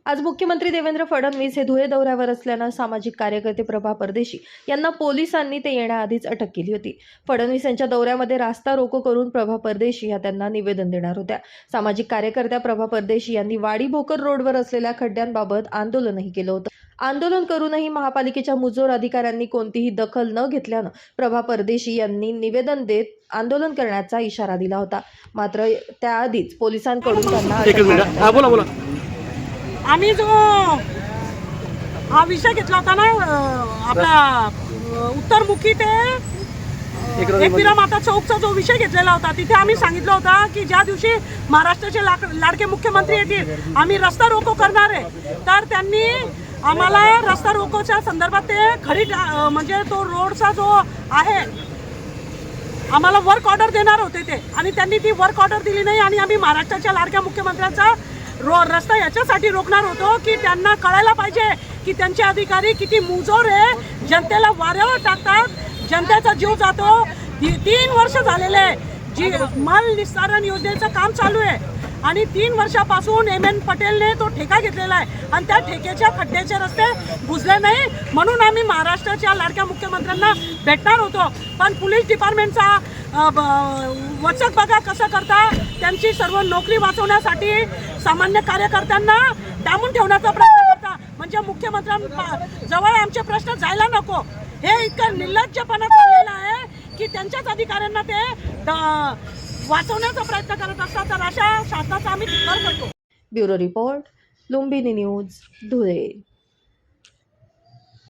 आज मुख्यमंत्री देवेंद्र फडणवीस हे धुळे दौऱ्यावर असल्यानं सामाजिक कार्यकर्ते प्रभा परदेशी यांना पोलिसांनी ते येण्याआधीच अटक केली होती। फडणवीस यांच्या दौऱ्यामध्ये रास्ता रोको करून प्रभा परदेशी या त्यांना निवेदन देणार होत्या। सामाजिक कार्यकर्त्या प्रभा परदेशी यांनी वाडी भोकर रोडवर असलेल्या खड्ड्यांबाबत आंदोलनही केलं होतं। आंदोलन करूनही महापालिकेच्या मुजोर अधिकाऱ्यांनी कोणतीही दखल न घेतल्यानं प्रभा परदेशी यांनी निवेदन देत आंदोलन करण्याचा इशारा दिला होता। मात्र त्याआधीच पोलिसांकडून त्यांना बोला आम्ही जो हा विषय घेतला होता ना आपला उत्तरमुखी ते एकविरा माता चौकचा जो विषय घेतलेला होता, तिथे आम्ही सांगितलं होतं की ज्या दिवशी महाराष्ट्राचे लाडके मुख्यमंत्री येतील आम्ही रस्ता रोको करणार आहे। तर त्यांनी आम्हाला रस्ता रोकोच्या संदर्भात ते खडी म्हणजे तो रोडचा जो आहे आम्हाला वर्क ऑर्डर देणार होते ते, आणि त्यांनी ती वर्क ऑर्डर दिली नाही। आणि आम्ही महाराष्ट्राच्या लाडक्या मुख्यमंत्र्यांचा रस्ता याच्यासाठी रोखणार होतो की त्यांना कळायला पाहिजे की त्यांचे अधिकारी किती मुजोर आहे, जनतेला वाऱ्यावर टाकतात, जनतेचा जीव जातो। 3 वर्ष झालेले जी माल निस्तारण योजनेचं काम चालू आहे आणि 3 वर्षापासून MN पटेलने तो ठेका घेतलेला आहे आणि त्या ठेक्याच्या खड्ड्याचे रस्ते बुजले नाही, म्हणून आम्ही महाराष्ट्राच्या लाडक्या मुख्यमंत्र्यांना भेटणार होतो। पण पोलीस डिपार्टमेंटचा वचक बघा कसं करता, त्यांची सर्व नोकरी वाचवण्यासाठी सामान्य कार्यकर्त्यांना डांबून ठेवण्याचा प्रयत्न करता, म्हणजे मुख्यमंत्र्यांजवळ आमचे प्रश्न जायला नको। हे इतकं निर्लज्जपणा चाललेला आहे की त्यांच्याच अधिकाऱ्यांना ते वाचवण्याचा प्रयत्न करत असतात। तर अशा शासनाचा आम्ही धिक्कार करतो। Bureau report, Lumbini news, Dhule.